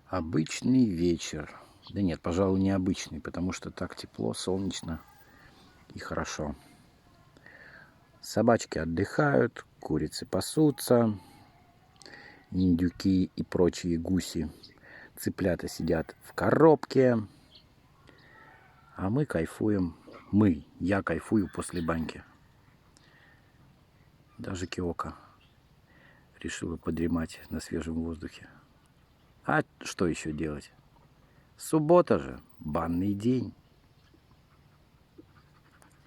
Обычный вечер. Да нет, пожалуй, необычный, потому что так тепло, солнечно и хорошо. Собачки отдыхают, курицы пасутся, индюки и прочие гуси. Цыплята сидят в коробке, а мы кайфуем. Я кайфую после баньки. Даже Киока решила подремать на свежем воздухе. А что еще делать? Суббота же, банный день.